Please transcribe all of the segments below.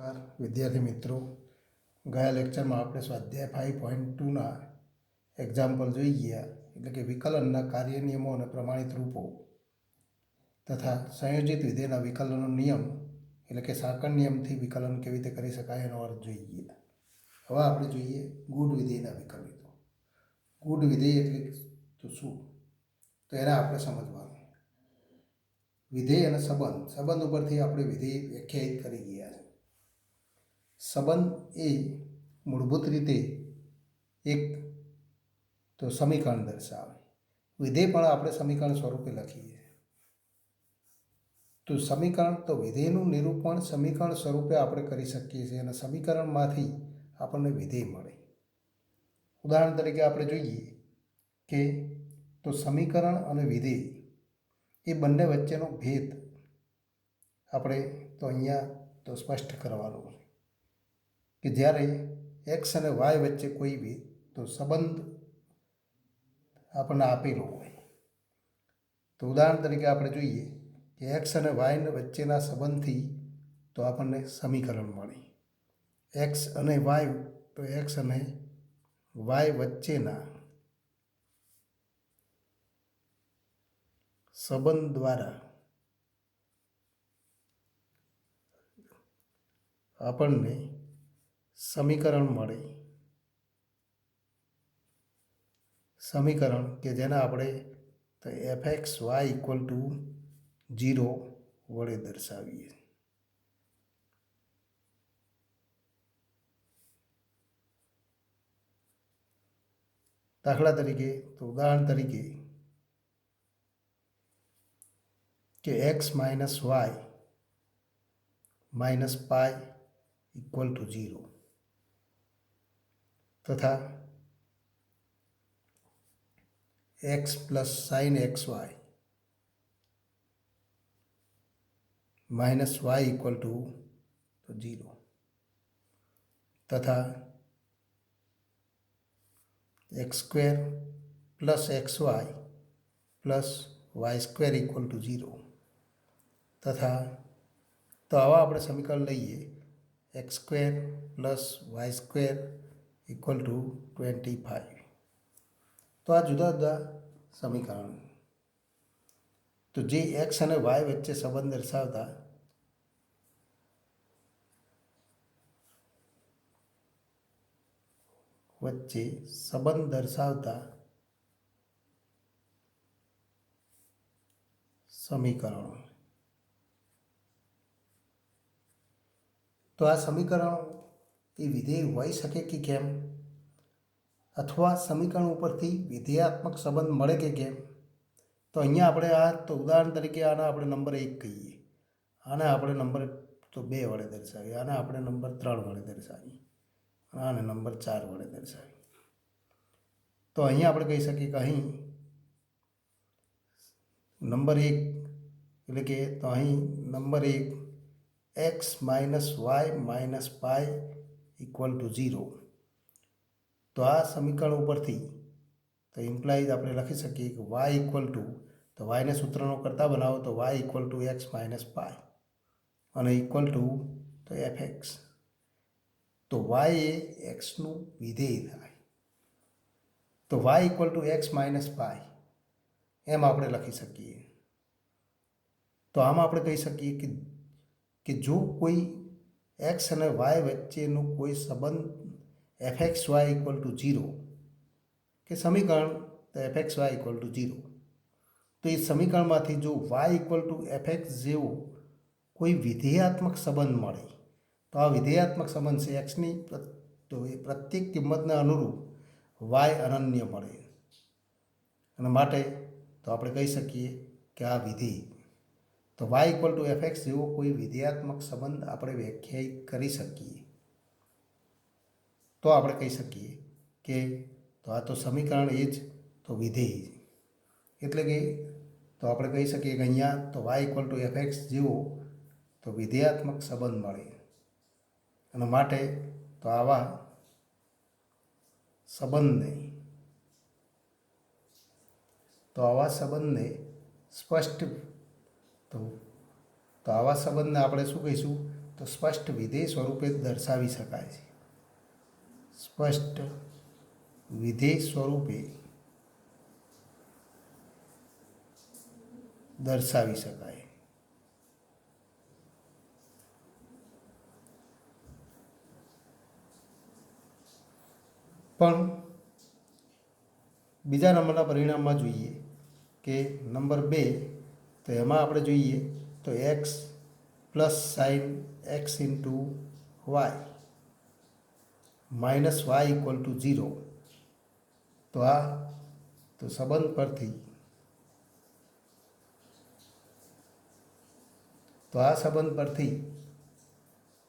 નમસ્કાર વિદ્યાર્થી મિત્રો, ગયા લેક્ચરમાં આપણે સ્વાધ્યાય 5.2ના એક્ઝામ્પલ જોઈ ગયા, એટલે કે વિકલનના કાર્ય નિયમો અને પ્રમાણિત રૂપો તથા સંયોજિત વિધેયના વિકલનનો નિયમ એટલે કે સાંકળ નિયમથી વિકલન કેવી રીતે કરી શકાય એનો અર્થ જોઈ ગયા. હવે આપણે જોઈએ ગૂઢ વિધેયના વિકલિતો. ગૂઢ વિધેય એટલે તો શું, તો એને આપણે સમજવાનું. વિધેય અને સંબંધ ઉપરથી આપણે વિધેય વ્યાખ્યાયિત કરી ગયા છે. સંબંધ એ મૂળભૂત રીતે એક તો સમીકરણ દર્શાવે. વિધેય પણ આપણે સમીકરણ સ્વરૂપે લખીએ તો સમીકરણ તો વિધેયનું નિરૂપણ સમીકરણ સ્વરૂપે આપણે કરી શકીએ છીએ અને સમીકરણમાંથી આપણને વિધેય મળે. ઉદાહરણ તરીકે આપણે જોઈએ કે તો સમીકરણ અને વિધેય એ બંને વચ્ચેનો ભેદ આપણે તો અહીંયા તો સ્પષ્ટ કરવાનો છે કે જ્યારે એક્સ અને વાય વચ્ચે કોઈ બી તો સંબંધ આપણને આપેલો હોય, તો ઉદાહરણ તરીકે આપણે જોઈએ કે એક્સ અને વાય વચ્ચેના સંબંધથી તો આપણને સમીકરણ મળે. એક્સ અને વાય તો એક્સ અને વાય વચ્ચેના સંબંધ દ્વારા આપણને સમીકરણ મળે. સમીકરણ કે જેને આપણે તો fx y = 0 વડે દર્શાવીએ. દાખલા તરીકે તો ઉદાહરણ તરીકે કે x - y - π = 0 તથા x + sin xy - y = 0 તથા x² + xy + y² = 0 તથા તો આવા આપણે સમીકરણ લઈએ x² + y² = 25. તો આ જુદા જુદા સમીકરણ તો જે એક્સ અને વાય વચ્ચે સંબંધ દર્શાવતા સમીકરણો. તો આ સમીકરણો એ વિધેય હોઈ શકે કે કેમ, અથવા સમીકરણ ઉપરથી વિધેયાત્મક સંબંધ મળે કે કેમ. તો અહીંયા આપણે આ તો ઉદાહરણ તરીકે આને આપણે નંબર 1 કહીએ, આને આપણે નંબર તો 2 વડે દર્શાવીએ, આને આપણે નંબર 3 વડે દર્શાવીએ, આને નંબર 4 વડે દર્શાવીએ. તો અહીંયા આપણે કહી શકીએ કે અહીં નંબર 1 એટલે કે તો અહીં નંબર 1 x - y - π = 0. તો આ સમીકરણ ઉપરથી તો ઇમ્પ્લાઇઝ આપણે લખી શકીએ કે y = તો yને સૂત્રનો કરતા બનાવો તો y = x - π અને = તો fx. તો y એ xનું વિધેય થાય તો y = x - π એમ આપણે લખી શકીએ. તો આમ આપણે કહી શકીએ કે જો કોઈ x અને y વચ્ચેનો કોઈ સંબંધ fxy = 0 કે સમીકરણ તો fxy = 0, તો એ સમીકરણમાંથી જો y = fx જેવો કોઈ વિધેયાત્મક સંબંધ મળે તો આ વિધેયાત્મક સંબંધ છે એક્સની તો એ પ્રત્યેક કિંમતને અનુરૂપ y અનન્ય મળે અને માટે તો આપણે કહી શકીએ કે આ વિધેય તો y = fx જેવો કોઈ વિધેયાત્મક સંબંધ આપણે વ્યાખ્યાયિત કરી શકીએ. તો આપણે કહી શકીએ કે તો આ તો સમીકરણ એ જ તો વિધેય, એટલે કે તો આપણે કહી શકીએ કે અહીંયા તો y = fx જેવો તો વિધેયાત્મક સંબંધ મળે અને માટે તો આવા સંબંધને સ્પષ્ટ તો આવા સંબંધને આપણે શું કહીશું તો સ્પષ્ટ વિધેય સ્વરૂપે દર્શાવી શકાય છે. સ્પષ્ટ વિધેય સ્વરૂપે દર્શાવી શકાય. પણ બીજા નંબરના પરિણામમાં જોઈએ કે નંબર 2, તો એમાં આપણે જોઈએ તો x plus sine x into y minus y equal to 0. તો સંબંધ પરથી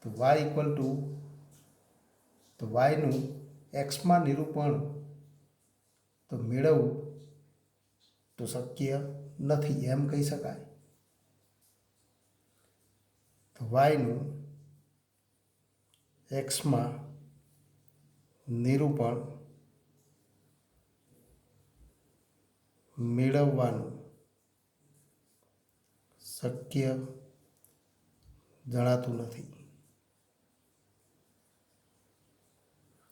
તો વાય ઇક્વલ ટુ તો વાયનું એક્સમાં નિરૂપણ તો મેળવવું તો શક્ય નથી એમ કહી શકાય. તો વાયનું એક્સમાં નિરૂપણ મેળવવાનું શક્ય જણાતું નથી.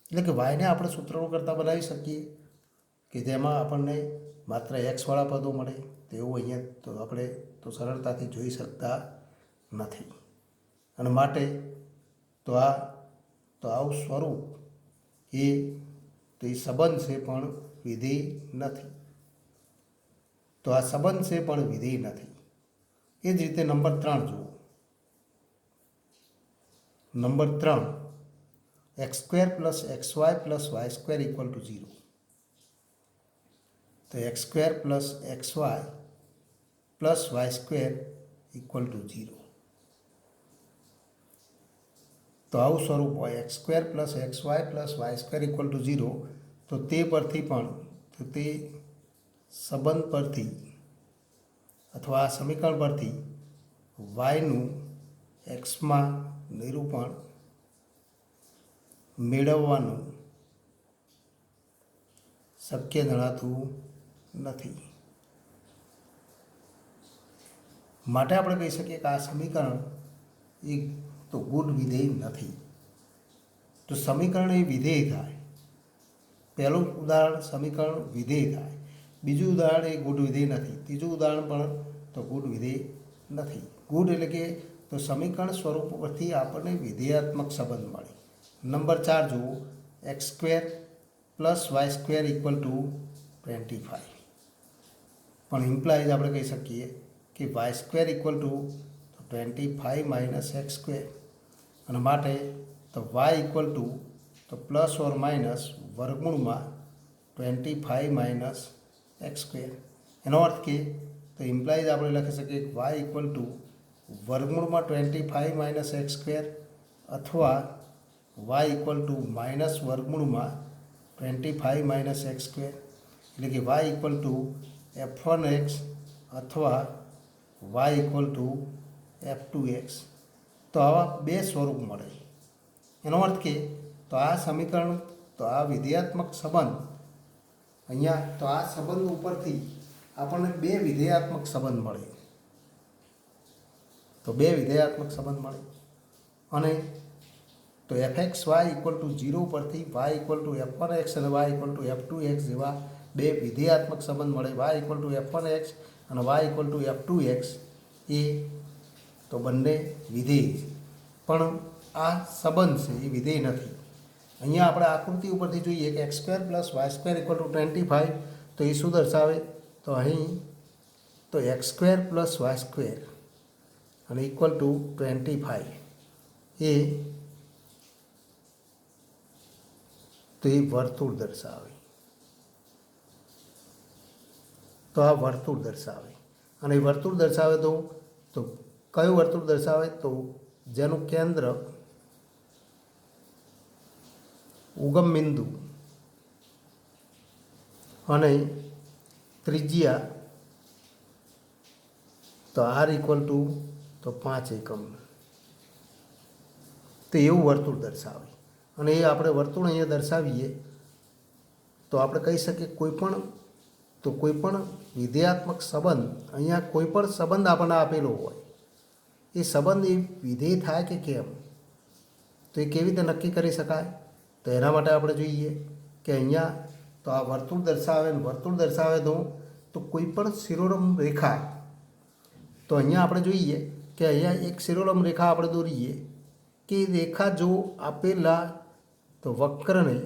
એટલે કે વાયને આપણે સૂત્રનો કરતાં બનાવી શકીએ કે જેમાં આપણને માત્ર એક્સવાળા પદો મળે, તેવું અહીંયા તો આપણે તો સરળતાથી જોઈ શકતા નથી. અને માટે તો આવું સ્વરૂપ એ સંબંધ છે પણ વિધેય નથી. તો આ સંબંધ છે પણ વિધેય નથી. એ જ રીતે નંબર 3 જુઓ. Number 3, x square plus x y plus y square equal to 0. તો x square plus x y plus y square equal to 0. તો આવું સ્વરૂપ હોય x square plus x y plus y square equal to 0. તો તે પરથી પણ તે સંબંધ પરથી અથવા આ સમીકરણ પરથી વાયનું એક્સમાં નિરૂપણ મેળવવાનું શક્ય જણાતું નથી. માટે આપણે કહી શકીએ કે આ સમીકરણ એ તો ગુણ વિધેય નથી. તો સમીકરણ એ વિધેય થાય. પહેલું ઉદાહરણ સમીકરણ વિધેય થાય, બીજું ઉદાહરણ એ ગુણ વિધેય નથી, ત્રીજું ઉદાહરણ પણ તો ગુણ વિધેય નથી. ગુણ એટલે કે તો સમીકરણ સ્વરૂપ પરથી આપણને વિધેયાત્મક સંબંધ મળે. નંબર 4 જુઓ, x square plus y square equal to 25. પણ ઇમ્પ્લાઇઝ આપણે કહી શકીએ કે y square equal to 25 minus x square. અને માટે તો વાય ઇક્વલ ટુ તો પ્લસ ઓર માઇનસ વર્ગમૂળમાં 25 માઇનસ એક્સ સ્ક્વેર. એનો અર્થ કે તો ઇમ્પ્લાઇઝ આપણે લખી શકીએ કે વાય ઇક્વલ ટુ વર્ગમૂળમાં 25 માઇનસ એક્સ સ્ક્વેર અથવા વાય ઇક્વલ ટુ માઇનસ વર્ગમૂળમાં 25 માઇનસ એક્સ સ્ક્વેર. એટલે કે વાય ઇક્વલ ટુ f1x અથવા વાય ઇક્વલ ટુ f2x. તો આવા બે સ્વરૂપ મળે. એનો અર્થ કે તો આ સમીકરણ તો આ વિધેયાત્મક સંબંધ અહીંયા તો આ સંબંધ ઉપરથી આપણને બે વિધેયાત્મક સંબંધ મળે. તો બે વિધેયાત્મક સંબંધ મળે અને તો fx y ઇક્વલ ટુ 0 પરથી y ઇક્વલ ટુ f1x અને y ઇક્વલ ટુ f2x જેવા બે વિધેયાત્મક સંબંધ મળે. y ઇક્વલ ટુ f1x અને y ઇક્વલ ટુ f2x એ તો બંને વિધેય છે, પણ આ સંબંધ છે એ વિધેય નથી. અહીંયા આપણે આકૃતિ ઉપરથી જોઈએ કે x square plus y square equal to 25. તો એ શું દર્શાવે તો અહીં તો x square plus y square અને ઇક્વલ ટુ 25 એ વર્તુળ દર્શાવે. તો આ વર્તુળ દર્શાવે અને એ વર્તુળ દર્શાવે તો કયું વર્તુળ દર્શાવે તો જેનું કેન્દ્ર ઉગમ બિંદુ અને ત્રિજ્યા તો આર ઇક્વલ ટુ તો 5 એકમ. તો એવું વર્તુળ દર્શાવે. અને એ આપણે વર્તુળ અહીંયા દર્શાવીએ તો આપણે કહી શકીએ કોઈ પણ વિધેયાત્મક સંબંધ અહીંયા કોઈ પણ સંબંધ આપણને આપેલો હોય એ સંબંધ એ વિધેય થાય કે કેમ, તો એ કેવી રીતે નક્કી કરી શકાય? તો એના માટે આપણે જોઈએ કે અહીંયા તો આ વર્તુળ દર્શાવે ને વર્તુળ દર્શાવે તો કોઈ પણ શિરોરમ રેખા, તો અહીંયા આપણે જોઈએ કે અહીંયા એક શિરોરમ રેખા આપણે દોરીએ કે રેખા જો આપેલા તો વક્રને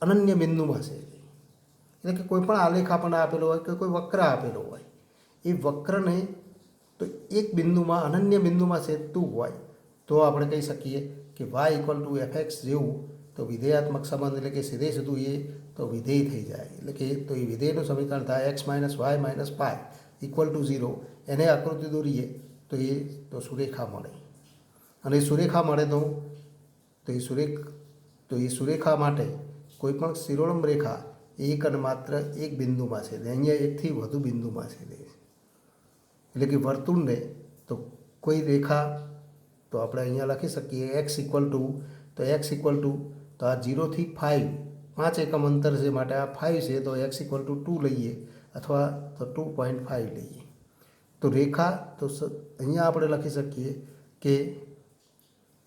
અનન્ય બિંદુમાં છે, એટલે કે કોઈ પણ આલેખ આપણને આપેલો હોય કે કોઈ વક્ર આપેલો હોય, એ વક્રને તો એક બિંદુમાં અનન્ય બિંદુમાં છેદતું હોય તો આપણે કહી શકીએ કે વાય ઇક્વલ ટુ એફએક્સ જેવું તો વિધેયાત્મક સંબંધ, એટલે કે સીધે સીધું એ તો વિધેય થઈ જાય, એટલે કે તો એ વિધેયનું સમીકરણ થાય x minus y minus pi equal to 0. એને આકૃતિ દોરીએ તો એ તો સુરેખા મળે, અને સુરેખા મળે તો એ સુરેખા માટે કોઈ પણ શિરોળમ રેખા એક અને માત્ર એક બિંદુમાં છે, અહીંયા એકથી વધુ બિંદુમાં છે, એટલે કે વર્તુળને તો કોઈ રેખા તો આપણે અહીંયા લખી શકીએ એક્સ ઇક્વલ ટુ તો આ 0 થી 5 5 એકમ અંતર છે, માટે આ 5 છે, તો એક્સ ઇક્વલ ટુ 2 લઈએ અથવા તો 2.5 લઈએ. તો રેખા તો અહીંયા આપણે લખી શકીએ કે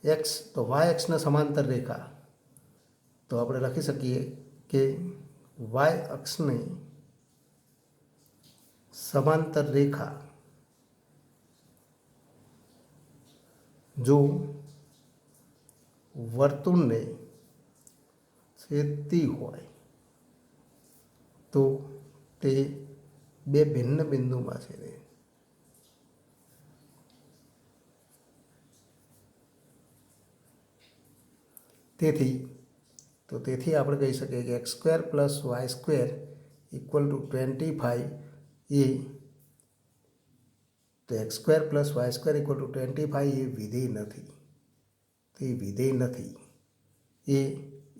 એક્સ તો વાય એક્સના સમાંતર રેખા, તો આપણે લખી શકીએ કે વાય અક્ષને સમાંતર રેખા જો વર્તુળને છેદતી હોય તો તે બે ભિન્ન બિંદુમાં છે. તેથી આપણે કહી શકીએ કે x square plus y square equal to 25 એ તો x square plus y square equal to 25 એ વિધેય નથી, તે વિધેય નથી, એ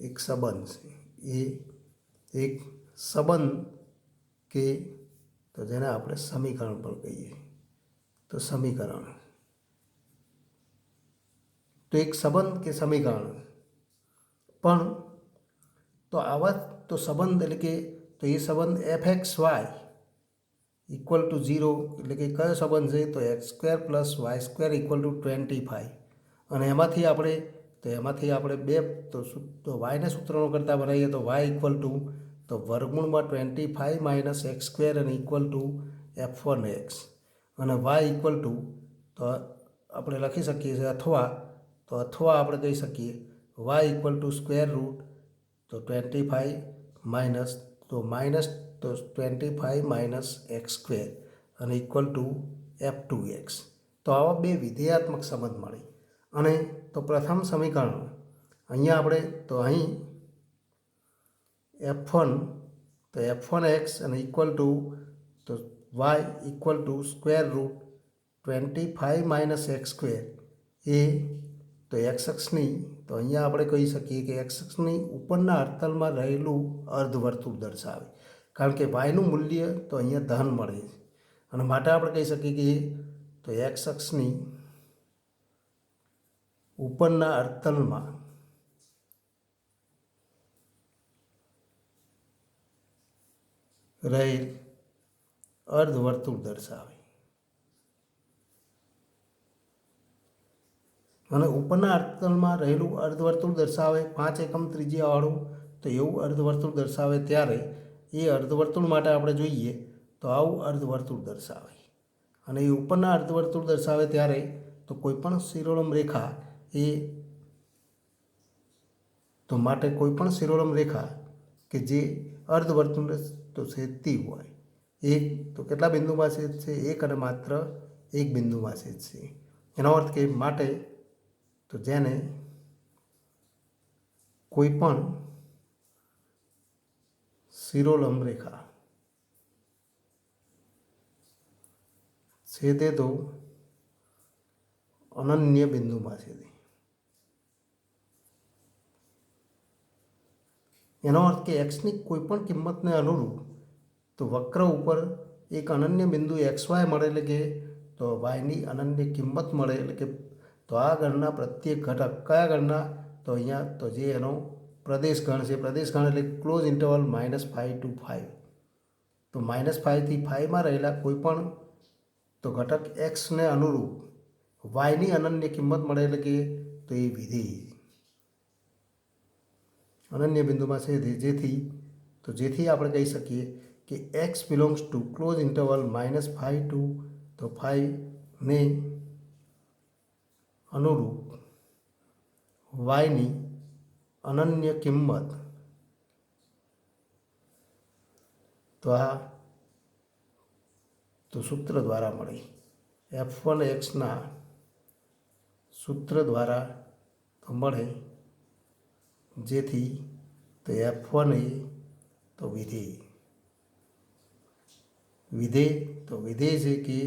એક સંબંધ છે, એ એક સંબંધ કે તો જેને આપણે સમીકરણ પણ કહીએ, તો સમીકરણ તો એક સંબંધ કે સમીકરણ પણ તો આવા તો સંબંધ, એટલે કે તો એ સંબંધ f x y equal to 0, એટલે કે કયો સંબંધ છે તો x square plus y square equal to 25, અને એમાંથી આપણે બે તો વાયને સૂત્રનો કરતાં બનાવીએ તો વાય ઇક્વલ ટુ તો વર્ગમૂળમાં 25 માઇનસ એક્સ સ્ક્વેર અને ઇક્વલ ટુ f1x, અને વાય ઇક્વલ ટુ તો આપણે લખી શકીએ છીએ અથવા આપણે કહી શકીએ y equal to square root તો 25 માઇનસ તો 25 માઇનસ એક્સ સ્ક્વેર અને ઇક્વલ ટુ f2x. તો આવા બે વિધેયાત્મક સંબંધ મળી. અને તો પ્રથમ સમીકરણ અહીંયા આપણે તો અહીં f1x અને ઇક્વલ ટુ તો Y equal to square root 25 minus x square એ તો એક્સ અક્ષની તો અહીંયા આપણે કહી શકીએ કે એક્સ અક્ષની ઉપરના અર્ધતલમાં રહેલું અર્ધવર્તુળ દર્શાવે, કારણ કે વાયનું મૂલ્ય તો અહીંયા ધન મળે છે, અને માટે આપણે કહી શકીએ કે તો એક્સ અક્ષની ઉપરના અર્ધતલમાં રહેલ અર્ધવર્તુળ દર્શાવે, અને ઉપરના અર્ધતલમાં રહેલું અર્ધવર્તુળ દર્શાવે 5 એકમ ત્રિજ્યાવાળું, તો એવું અર્ધવર્તુળ દર્શાવે ત્યારે એ અર્ધવર્તુળ માટે આપણે જોઈએ તો આવું અર્ધવર્તુળ દર્શાવે, અને એ ઉપરના અર્ધવર્તુળ દર્શાવે ત્યારે તો કોઈપણ શિરોળમ રેખા એ તો માટે કોઈપણ શિરોળમ રેખા કે જે અર્ધવર્તુળને તો છેદતી હોય એ તો કેટલા બિંદુમાં છેદશે? એક અને માત્ર એક બિંદુમાં છેદશે. એનો અર્થ કે માટે તો જેને કોઈ પણ શિરોલંબ રેખા છેદે તો અનન્ય બિંદુમાં છેદે. એનો અર્થ કે એક્સની કોઈ પણ કિંમતને અનુરૂપ તો વક્ર ઉપર એક અનન્ય બિંદુ એક્સ વાય મળે, એટલે કે તો વાયની અનન્ય કિંમત મળે, એટલે કે તો આ ગણના પ્રત્યેક ઘટક કયા ગણના તો અહીંયા તો જે એનો પ્રદેશ ગણ છે, પ્રદેશ ગણ એટલે ક્લોઝ ઇન્ટરવલ -5 to 5, તો -5 થી 5માં રહેલા કોઈ પણ तो घटक एक्स ने अनुरूप वायनी अनन्य किंमत મળે એટલે કે તો એ વિધેય અનન્ય બિંદુમાં છે જેથી આપણે કહી શકીએ કે x belongs to close interval -5 to તો 5 ને અનુરૂપ વાયની અનન્ય કિંમત તો સૂત્ર દ્વારા મળી F1 एक्सना सूत्र द्वारा तो મળે જેથી તો F1 એ તો વિધેય છે કે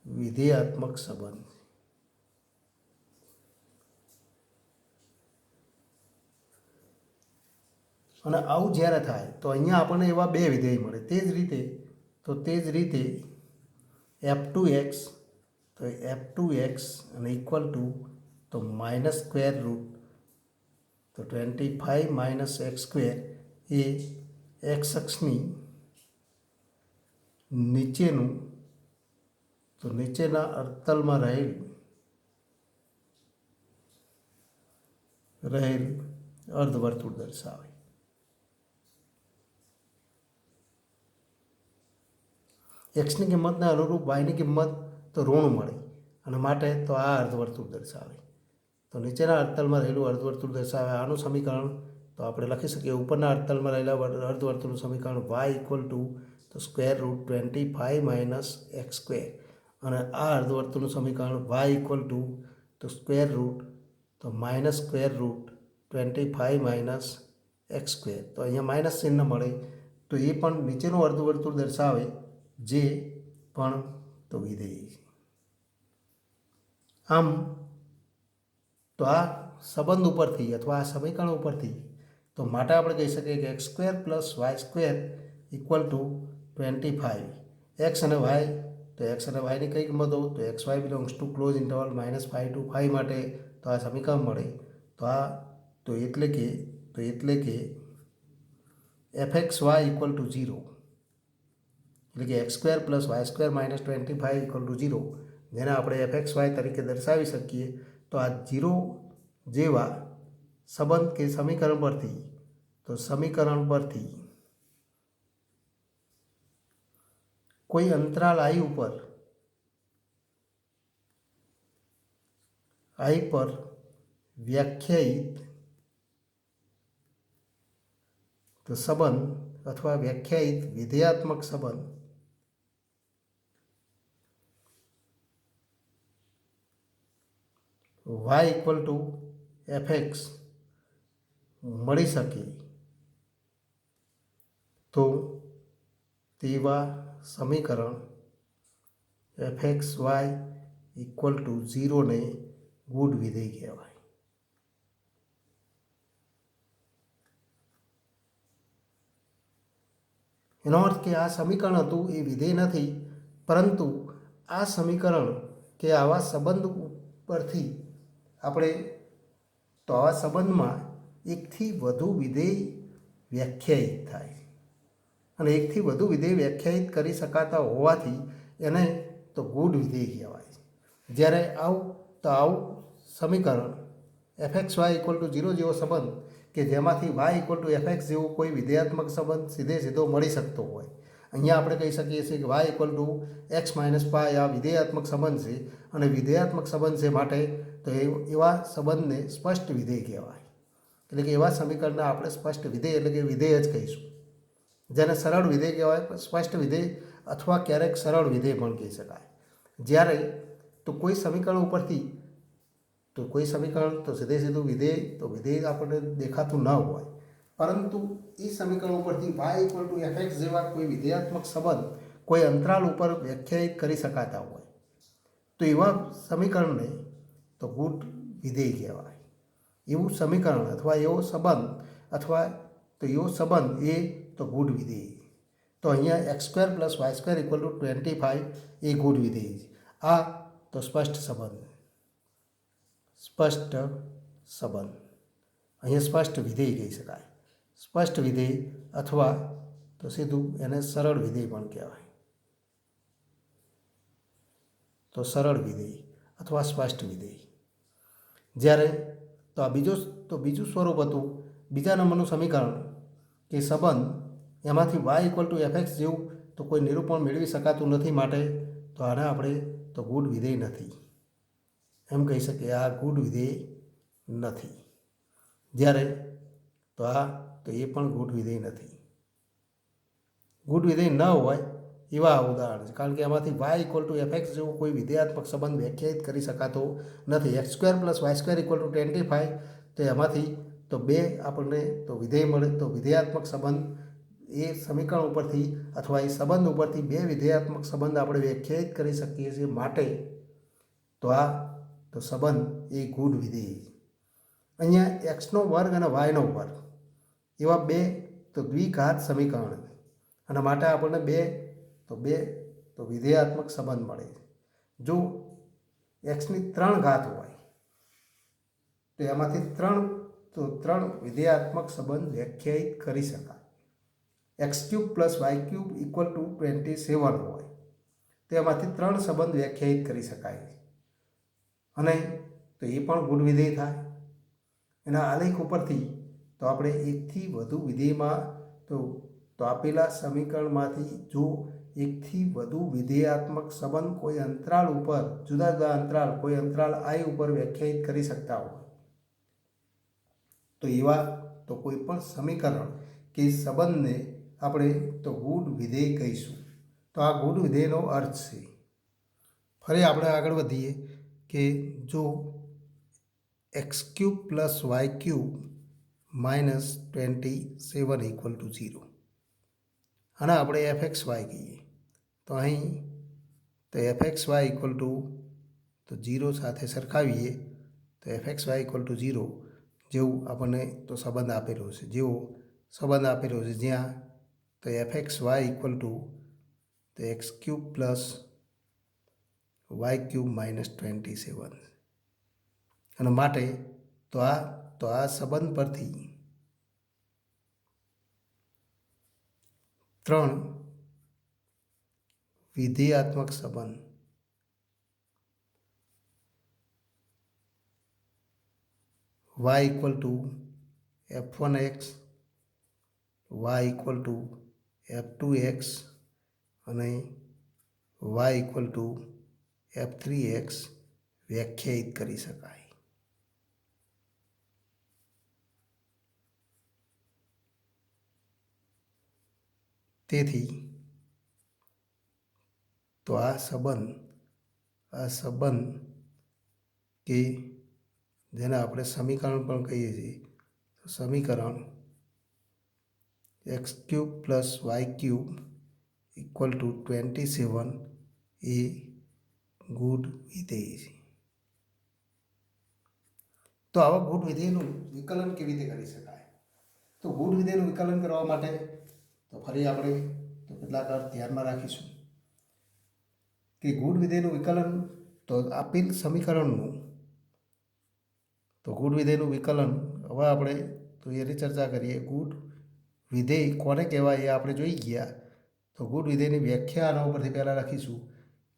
વિધેયાત્મક સંબંધ અને આવું જ્યારે થાય તો અહીંયા આપણને એવા બે વિધેય મળે તે જ રીતે F2x तो F2x અને ઇક્વલ ટુ તો માઇનસ સ્ક્વેર રૂટ તો 25 માઇનસ એક્સ સ્ક્વેર એ એક્સ અક્ષની નીચેના અર્ધતલમાં રહેલ અર્ધવર્તુળ દર્શાવે एक्सनी किंमत अनुरूप वायनी किंमत तो ऋण મળે અને માટે તો આ અર્ધવર્તુળ દર્શાવે તો નીચેના અર્ધતલમાં રહેલું અર્ધવર્તુળ દર્શાવે આનું સમીકરણ તો આપણે લખી શકીએ ઉપરના અર્ધતલમાં રહેલા અર્ધવર્તુળનું સમીકરણ y ઇક્વલ ટુ તો square root 25 minus x square અને આ અર્ધવર્તુળનું સમીકરણ y ઇક્વલ ટુ તો સ્ક્વેર રૂટ તો minus square root 25 minus x square તો અહીંયા માઇનસ ચિહ્ન મળે તો એ પણ નીચેનું અર્ધવર્તુળ દર્શાવે જે પણ તો વિધેય આમ તો આ સંબંધ ઉપરથી અથવા આ સમીકરણ ઉપરથી તો માટે આપણે કહી શકીએ કે x square plus y square equal to 25 x અને વાય તો એક્સ અને વાયની કઈ કિંમતો તો x y belongs to close interval -5 to 5 માટે તો આ સમીકરણ મળે તો એટલે કે fxy ઇક્વલ ટુ 0 એટલે કે x square plus y square minus 25 equal to 0 જેને આપણે fxy તરીકે દર્શાવી શકીએ તો આ 0 જેવા સંબંધ કે સમીકરણ પરથી કોઈ અંતરાલ i પર વ્યાખ્યાયિત તો સંબંધ અથવા વ્યાખ્યાયિત વિધેયાત્મક સંબંધ y ઇક્વલ ટુ fx મળી શકે તો તેવા સમીકરણ fxy ઇક્વલ ટુ 0 ને ગુડ વિધેય કહેવાય એનો અર્થ કે આ સમીકરણ હતું એ વિધેય નથી પરંતુ આ સમીકરણ કે આવા સંબંધ પરથી આપણે તો આવા સંબંધમાં એકથી વધુ વિધેય વ્યાખ્યાયિત થાય અને એકથી વધુ વિધેય વ્યાખ્યાયિત કરી શકાતા હોવાથી એને તો ગુડ વિધેય કહેવાય જ્યારે આવું સમીકરણ fxy ઇક્વલ ટુ 0 જેવો સંબંધ કે જેમાંથી y ઇક્વલ ટુ fx જેવો કોઈ વિધેયાત્મક સંબંધ સીધો મળી શકતો હોય અહીંયા આપણે કહી શકીએ છીએ કે y equal to x minus પાય આ વિધેયાત્મક સંબંધ છે અને વિધેયાત્મક સંબંધ છે માટે તો એવા સંબંધને સ્પષ્ટ વિધેય કહેવાય એટલે કે એવા સમીકરણને આપણે સ્પષ્ટ વિધેય એટલે કે વિધેય જ કહીશું જેને સરળ વિધેય કહેવાય સ્પષ્ટ વિધેય અથવા ક્યારેક સરળ વિધેય પણ કહી શકાય જ્યારે તો કોઈ સમીકરણ ઉપરથી તો કોઈ સમીકરણ તો સીધું વિધેય આપણને દેખાતું ન હોય પરંતુ એ સમીકરણ ઉપરથી y ઇક્વલ ટુ fx જેવા કોઈ વિધેયાત્મક સંબંધ કોઈ અંતરાલ ઉપર વ્યાખ્યાયિત કરી શકાતા હોય તો એવા સમીકરણને તો ગુડ વિધેય કહેવાય એવું સમીકરણ અથવા એવો સંબંધ એ તો ગુડ વિધેય તો અહીંયા x square plus y square equal to 25 એ ગુડ વિધેય છે આ તો સ્પષ્ટ સંબંધ અહીંયા સ્પષ્ટ વિધેય કહી શકાય સ્પષ્ટ વિધેય અથવા તો સીધું એને સરળ વિધેય પણ કહેવાય તો સરળ વિધેય અથવા સ્પષ્ટ વિધેય. જ્યારે બીજું સ્વરૂપ હતું બીજા નંબરનું સમીકરણ કે સંબંધ એમાંથી y ઇક્વલ ટુ fx જેવું તો કોઈ નિરૂપણ મેળવી શકાતું નથી, માટે તો આને આપણે તો ગૂઢ વિધેય નથી એમ કહી શકીએ. આ ગૂઢ વિધેય નથી. જ્યારે તો એ પણ ગૂઢ વિધેય નથી. ગૂઢ વિધેય ન હોય એવા ઉદાહરણ છે, કારણ કે એમાંથી y ઇક્વલ ટુ fx જેવો કોઈ વિધેયાત્મક સંબંધ વ્યાખ્યાયિત કરી શકાતો નથી. x square plus y square equal to 25, તો એમાંથી તો બે આપણને તો વિધેય મળે. તો વિધેયાત્મક સંબંધ એ સમીકરણ ઉપરથી અથવા એ સંબંધ ઉપરથી બે વિધેયાત્મક સંબંધ આપણે વ્યાખ્યાયિત કરી શકીએ છીએ, માટે તો આ તો સંબંધ એ ગૂઢ વિધેય. અહીંયા એક્સનો વર્ગ અને વાયનો વર્ગ એવા બે તો દ્વિઘાત સમીકરણ, અને માટે આપણને બે તો વિધેયાત્મક સંબંધ મળે. જો એક્સની 3 ઘાત હોય તો એમાંથી ત્રણ વિધેયાત્મક સંબંધ વ્યાખ્યાયિત કરી શકાય. X cube plus y cube equal to 27 હોય તો એમાંથી 3 સંબંધ વ્યાખ્યાયિત કરી શકાય, અને તો એ પણ ગૂઢ વિધેય થાય. એના આલેખ ઉપરથી તો આપણે એકથી વધુ વિધેયમાં તો આપેલા સમીકરણમાંથી જો એકથી વધુ વિધેયાત્મક સંબંધ કોઈ અંતરાલ ઉપર જુદા જુદા અંતરાલ કોઈ અંતરાલ i ઉપર વ્યાખ્યાયિત કરી શકતા હોય તો એવા તો કોઈ પણ સમીકરણ કે સંબંધને આપણે તો ગૂઢ વિધેય કહીશું. તો આ ગૂઢ વિધેયનો અર્થ છે. ફરી આપણે આગળ વધીએ કે જો x cube plus y cube minus 27 equal to 0, અને આપણે fxy કહીએ તો અહીં તો fxy ઇક્વલ ટુ તો 0 સાથે સરખાવીએ તો fxy ઇક્વલ ટુ 0 જેવું આપણને તો સંબંધ આપેલો છે, જ્યાં તો fxy ઇક્વલ ટુ તો x cube plus y cube minus 27, અને માટે તો આ સંબંધ પરથી 3 વિધેયાત્મક સંબંધ y equal to f1x, y equal to f2x અને y ઇક્વલ ટુ f3x વ્યાખ્યાયિત કરી શકાય. તેથી તો આ સંબંધ કે જેને આપણે સમીકરણ પણ કહીએ છીએ, સમીકરણ x cube plus y cube equal to 27 એ ગૂઢ વિધેય છે. તો આવા ગૂઢ વિધેયનું વિકલન કેવી રીતે કરી શકાય? તો ગૂઢ વિધેયનું વિકલન કરવા માટે તો ફરી આપણે તો કેટલાક અર્થ ધ્યાનમાં રાખીશું કે ગૂઢ વિધેયનું વિકલન તો આપેલ સમીકરણનું તો ગૂઢ વિધેયનું વિકલન હવે આપણે તો એની ચર્ચા કરીએ. ગૂઢ વિધેય કોને કહેવાય એ આપણે જોઈ ગયા. તો ગૂઢ વિધેયની વ્યાખ્યા આના ઉપરથી પહેલાં લખીશું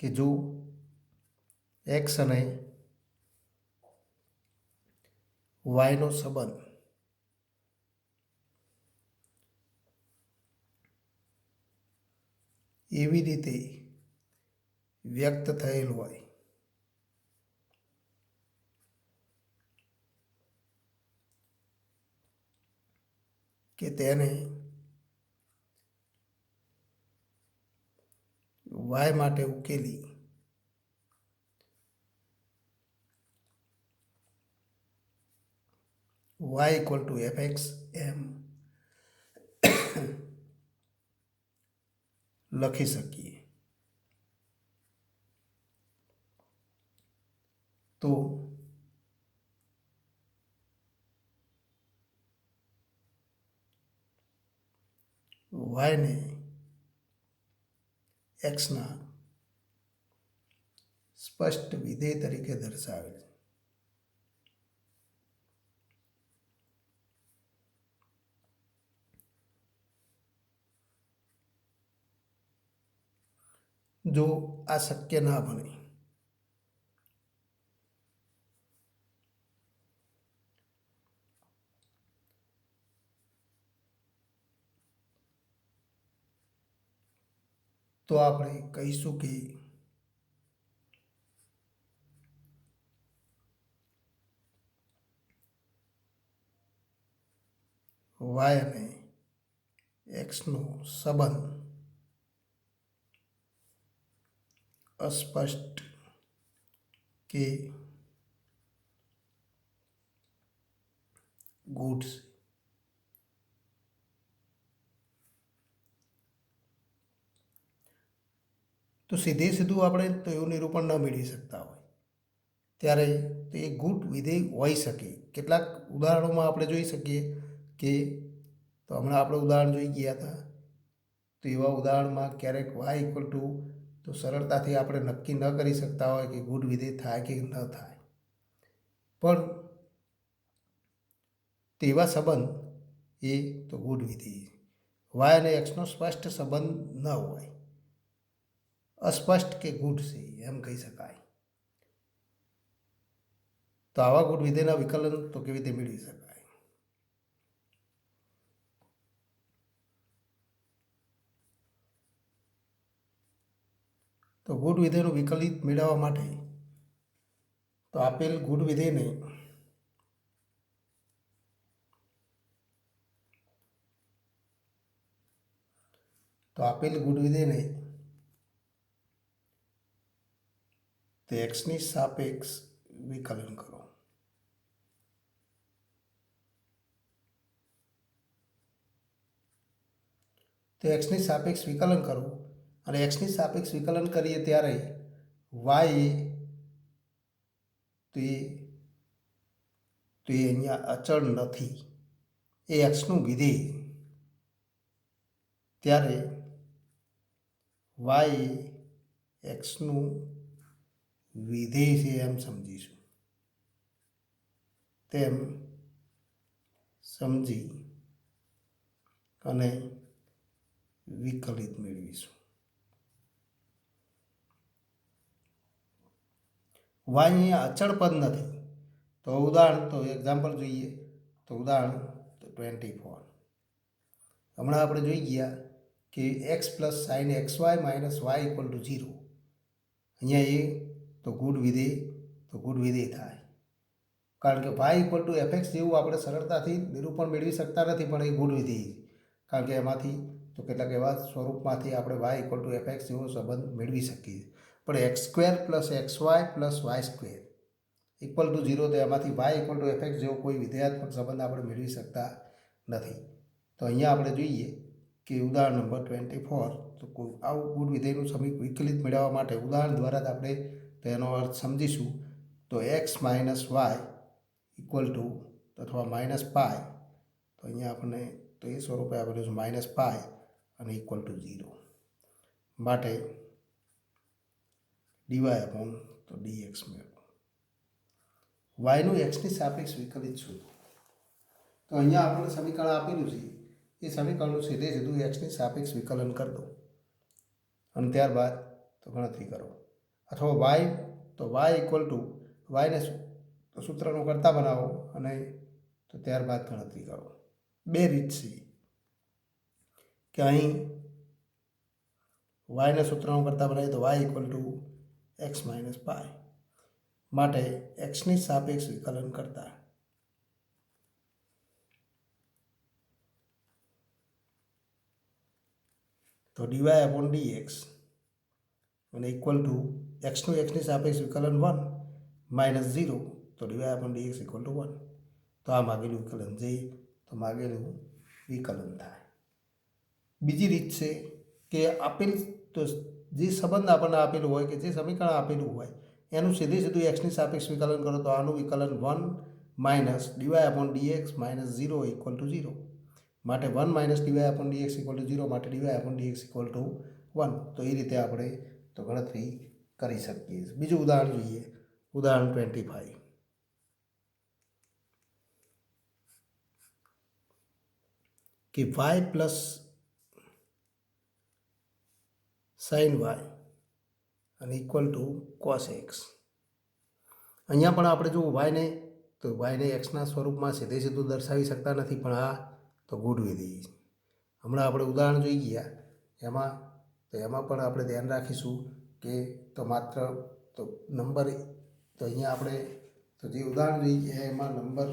કે જો એક્સ અને વાયનો સંબંધ એવી રીતે વ્યક્ત થયેલ હોય કે તેને વાય માટે ઉકેલી y ઇક્વલ ટુ fx એમ લખી શકીએ. તો વાયને એક્સના સ્પષ્ટ વિધેય તરીકે દર્શાવેલ. જો આ શક્ય ના બને તો આપણે કહીશું કે વાય અને એક્સનો સંબંધ અસ્પષ્ટ કે ગૂઢ છે. તો સીધે સીધું આપણે તો એવું નિરૂપણ ન મેળવી શકતા હોય ત્યારે તો એ ગૂઢ વિધેય હોઈ શકે. કેટલાક ઉદાહરણોમાં આપણે જોઈ શકીએ કે તો હમણાં આપણે ઉદાહરણ જોઈ ગયા હતા તો એવા ઉદાહરણમાં ક્યારેક વાય ઇક્વલ ટુ તો સરળતાથી આપણે નક્કી ન કરી શકતા હોય કે ગૂઢ વિધેય થાય કે ન થાય, પણ તેવા સંબંધ એ તો ગૂઢ વિધેય વાય અને એક્સનો સ્પષ્ટ સંબંધ ન હોય, અસ્પષ્ટ કે ગૂઢ છે એમ કહી શકાય. તો આવા ગૂઢ વિધેયના વિકલન તો કેવી રીતે મેળવી શકાય? તો ગૂઢ વિધેયનું વિકલિત મેળવવા માટે તો આપેલ ગૂઢ વિધેયને તે એક્સની સાપેક્ષ વિકલન કરો. તો એક્સની સાપેક્ષ વિકલન કરો અને એક્સની સાપેક્ષ વિકલન કરીએ ત્યારે વાય તો એ અહીંયા અચળ નથી, એ એક્સનું વિધેય, ત્યારે વાય એક્સનું વિધેય છે એમ સમજીશું. તેમ સમજી અને વિકલિત મેળવીશું. વાય અહીંયા અચળ પદ નથી. તો ઉદાહરણ તો એક્ઝામ્પલ જોઈએ તો ઉદાહરણ 24. હમણાં આપણે જોઈ ગયા કે x plus sine x y minus y equal to 0. અહીંયા એ તો ગૂઢ વિધેય થાય, કારણ કે y equal to f x જેવું આપણે સરળતાથી નિરૂપણ મેળવી શકતા નથી, પણ એ ગૂઢ વિધેય, કારણ કે એમાંથી તો કેટલાક એવા સ્વરૂપમાંથી આપણે y equal to f x જેવો સંબંધ મેળવી શકીએ. પણ x square plus x y plus y square equal to 0, તો એમાંથી y equal to f x જેવો કોઈ વિધેયાત્મક સંબંધ આપણે મેળવી શકતા નથી. તો અહીંયા આપણે જોઈએ કે ઉદાહરણ નંબર 24, તો કોઈ આવું ગૂઢ વિધેયનું વિકલિત મેળવવા માટે ઉદાહરણ દ્વારા જ આપણે તેનો અર્થ સમજીશું. તો x minus y equal to અથવા માઇનસ પાય, તો અહીંયા આપણને તો એ સ્વરૂપે આપેલું છે માઇનસ પાય અને ઇક્વલ ટુ 0 માટે ડીવાય અપોન તો ડીએક્સ મેળવો. વાયનું એક્સની સાપેક્ષ વિકલિત શોધો. તો અહીંયા આપણને સમીકરણ આપેલું છે, એ સમીકરણનું સીધે સીધું એક્સની સાપેક્ષ વિકલન કરી દો અને ત્યારબાદ તો ગણતરી કરો. અથવા વાય તો વાય ઇક્વલ ટુ વાયને સૂત્રનો કરતા બનાવો અને તો ત્યારબાદ ગણતરી કરો. બે રીત છે કે અહીં વાયના સૂત્રનો કરતા બનાવીએ તો Y equal to x minus pi માટે એક્સની સાપેક્ષ વિકલન કરતા તો ડીવાય અપોન ડીએક્સ અને ઇક્વલ ટુ એક્સનું એક્સની સાપેક્ષ વિકલન 1 માઇનસ 0, તો dy upon dx equal to 1. તો આ માગેલું વિકલન જે તો માગેલું વિકલન થાય. બીજી રીત છે કે આપેલ તો જે સંબંધ આપણને આપેલું હોય કે જે સમીકરણ આપેલું હોય એનું સીધે સીધું એક્સની સાપેક્ષ વિકલન કરો, તો આનું વિકલન 1 minus dy upon dx minus 0 equal to 0 માટે 1 minus dy upon dx equal to 0 માટે dy upon dx equal to 1. તો એ રીતે આપણે તો ગણતરી કરી શકીએ. બીજું ઉદાહરણ જોઈએ, ઉદાહરણ 25. કે વાય પ્લસ સાઇન વાય અને ઇક્વલ ટુ કોસ એક્સ. અહીંયા પણ આપણે જો વાયને તો વાયને એક્સના સ્વરૂપમાં સીધે સીધું દર્શાવી શકતા નથી, પણ આ તો ગૂઢ વિધેય. હમણાં આપણે ઉદાહરણ જોઈ ગયા એમાં તો એમાં પણ આપણે ધ્યાન રાખીશું કે તો માત્ર તો નંબર તો અહીંયા આપણે તો જે ઉદાહરણ લઈએ એમાં નંબર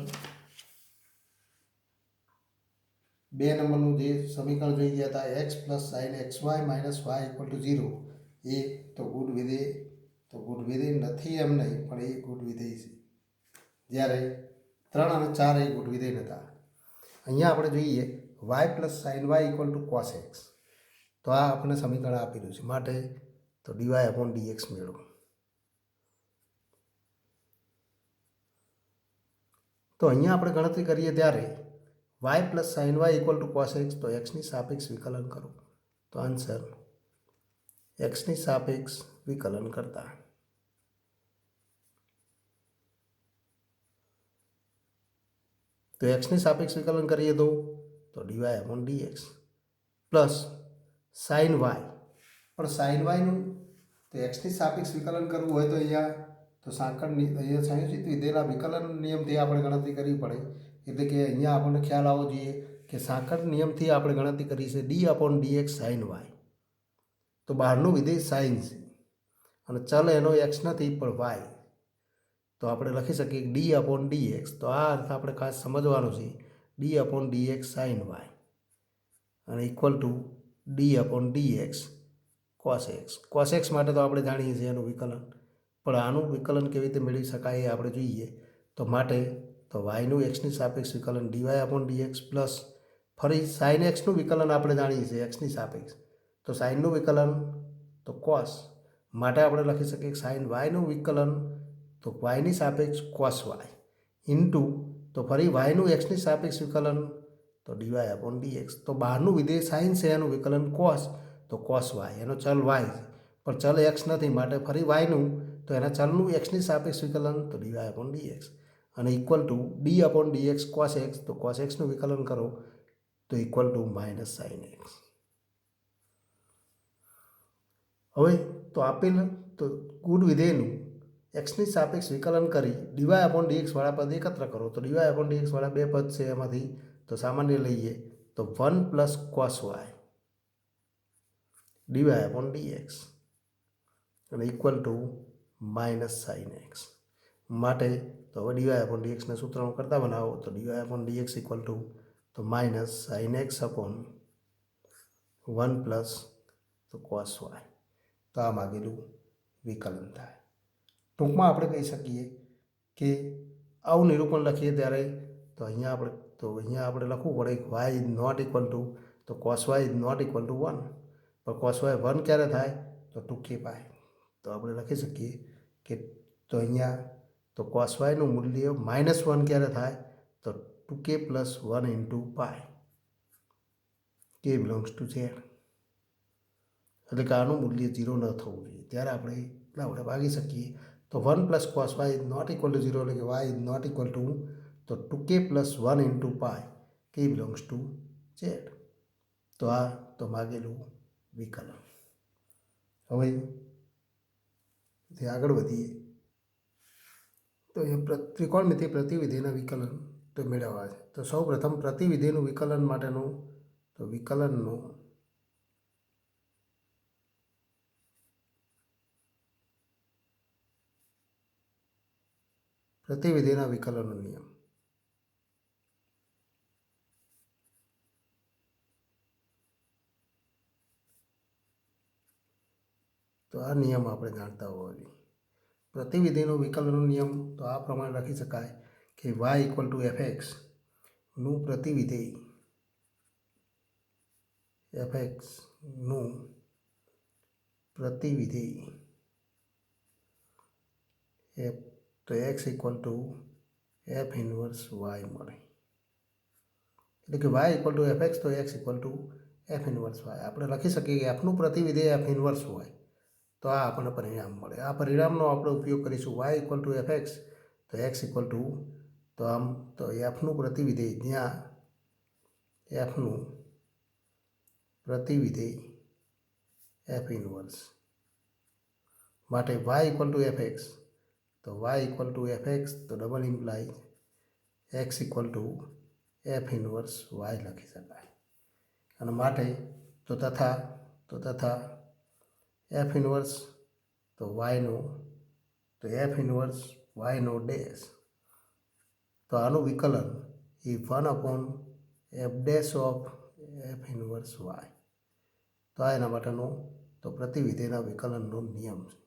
2 નંબરનું જે સમીકરણ જોઈ ગયા હતા x + sin xy - y = 0 એ તો ગુડ વિધેય નથી એમ નહીં, પણ એ ગુડ વિધેય છે, જ્યારે 3 અને 4 એ ગુડ વિધેય નહોતા. અહીંયા આપણે જોઈએ y + sin y = cos x, તો આ આપણે સમીકરણ આપેલું છે, માટે તો dy/dx મેળવો. તો અહીંયા આપણે ગણતરી કરીએ ત્યારે y + sin y = cos x, તો x ની સાપેક્ષ વિકલન કરો, તો આન્સર x ની સાપેક્ષ વિકલન કરતા તો x ની સાપેક્ષ વિકલન કરીએ તો dy/dx પ્લસ sin y, પણ sin y નું તો x ની સાપેક્ષ વિકલન કરવું હોય તો અહીંયા તો અહીંયા સંયોજિત વિધેયના વિકલન નિયમથી આપણે ગણતરી કરવી પડે. એટલે કે અહીંયા આપણને ખ્યાલ આવવો જોઈએ કે સાંકળ નિયમથી આપણે ગણતરી કરી છે d/dx sin y. તો બહારનું વિધેય sin છે અને ચલ એનો x નથી પણ y, તો આપણે લખી શકીએ d/dx. તો આ અર્થ આપણે ખાસ સમજવાનો છે, d/dx sin y અને equal two d/dx cos x. cos x માટે તો આપણે જાણીએ છીએ એનું વિકલન, પણ આનું વિકલન કેવી રીતે મેળવી શકાય એ આપણે જોઈએ. તો માટે તો yનું x ની સાપેક્ષ વિકલન dy/dx પ્લસ ફરી sin x નું વિકલન આપણે જાણીએ છીએ x ની સાપેક્ષ, તો સાઇનનું વિકલન તો cos, માટે આપણે લખી શકીએ sin y નું વિકલન તો y ની સાપેક્ષ cos y ઇન્ટુ તો ફરી yનું x ની સાપેક્ષ વિકલન તો dy/dx. તો બહારનું વિધેય sin છે એનું વિકલન cos, તો cos y, એનો ચલ y છે પણ ચલ x નથી, માટે ફરી yનું તો એના ચલનું x ની સાપેક્ષ વિકલન તો dy/dx અને equal two d/dx cos x, તો cos x નું વિકલન કરો તો ઇક્વલ ટુ -sin x. હવે તો આપેલ તો ગુડ વિધેયનું x ની સાપેક્ષ વિકલન કરી dy/dx વાળા પદ એકત્ર કરો, તો dy/dx વાળા બે પદ છે એમાંથી તો સામાન્ય લઈએ તો 1 + cos y dy/dx અને ઇક્વલ ટુ -sin x. માટે તો હવે dy/dx ના સૂત્રનો કરતા બનાવો તો dy/dx ઇક્વલ ટુ તો -sin x upon 1 + તો cos y. તો આ માગેલું વિકલન થાય. ટૂંકમાં આપણે કહી શકીએ કે આવું નિરૂપણ લખીએ ત્યારે તો અહીંયા આપણે લખવું પડે y is not equal to તો cos y is not equal to 1, પણ cos y 1 ક્યારે થાય તો 2k π. તો આપણે લખી શકીએ કે તો અહીંયા તો cos y નું મૂલ્ય -1 ક્યારે થાય તો 2k + 1 × π, k belongs to z. એટલે કે આનું મૂલ્ય 0 ન થવું જોઈએ, ત્યારે આપણે ભાગી શકીએ. તો 1 + cos y is not equal to 0, એટલે કે y is not equal to તો 2k + 1 × π, k belongs to z. તો આ તો માગેલું વિકલન. હવે આગળ વધીએ તો અહીંયા ત્રિકોણમિતિય પ્રતિવિધેયના વિકલન તો મેળવવા છે. તો સૌ પ્રથમ પ્રતિવિધેયનું વિકલન માટેનું તો વિકલનનું પ્રતિવિધેયના વિકલનનો નિયમ. તો આ નિયમ આપણે જાણતા હોવા જોઈએ. પ્રતિવિધેયનો વિકલનનો નિયમ તો આ પ્રમાણે લખી શકાય કે y = fx નું પ્રતિવિધેય તો x = f ઇન્વર્સ y મળે. એટલે કે y = fx તો x = f ઇન્વર્સ y. આપણે લખી શકીએ કે fનું પ્રતિવિધેય f ઇન્વર્સ હોય, તો આ આપણને પરિણામ મળે. આ પરિણામનો આપણે ઉપયોગ કરીશું. y = fx તો x તો આમ તો fનું પ્રતિવિધેય, જ્યાં fનું પ્રતિવિધેય f ઇન્વર્સ, માટે y = fx તો y = fx તો double imply x = f inverse y લખી શકાય. અને માટે તો તથા એફ ઇન્વર્સ તો વાયનો તો એફ ઇન્વર્સ વાયનો ડેશ તો આનું વિકલન એ 1 F dash of F inverse y તો આ એના માટેનો તો પ્રતિવિધેયના વિકલનનો નિયમ છે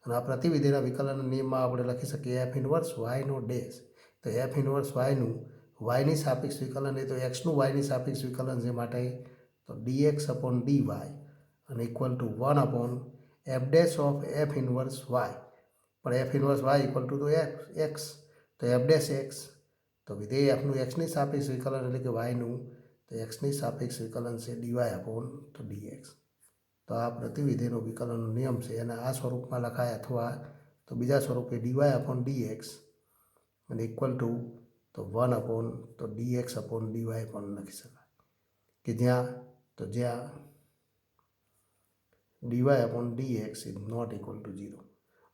અને આ પ્રતિવિધેયના વિકલનના નિયમમાં આપણે લખી શકીએ એફ ઇન્વર્સ વાયનો ડેશ તો એફ ઇન્વર્સ વાયનું વાયની સાપેક્ષ વિકલન એ તો એક્સનું વાયની સાપેક્ષ વિકલન છે માટે તો dx અપોન dy અને equal to 1 F dash of F inverse Y પણ F inverse Y equal to તો એક્સ તો એફ ડેશ એક્સ તો વિધેય એફનું એક્સની સાપેક્ષ વિકલન એટલે કે વાયનું તો એક્સની સાપેક્ષ વિકલન છે ડીવાય અપોન તો ડીએક્સ તો આ પ્રતિવિધેયનો વિકલનનો નિયમ છે અને આ સ્વરૂપમાં લખાય અથવા તો બીજા સ્વરૂપે ડીવાય અપોન ડીએક્સ અને ઇક્વલ ટુ તો 1 તો ડીએક્સ અપોન ડીવાય પણ લખી શકાય કે જ્યાં dy upon dx is not equal to 0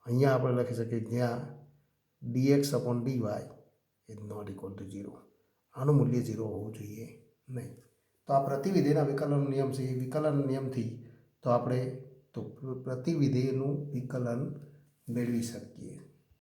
અહીંયા આપણે લખી શકીએ જ્યાં dx upon dy is not equal to 0 આનું મૂલ્ય 0 હોવું જોઈએ નહીં તો આ પ્રતિવિધેયના વિકલનનો નિયમ છે એ વિકલન નિયમથી તો આપણે તો પ્રતિવિધેયનું વિકલન મેળવી શકીએ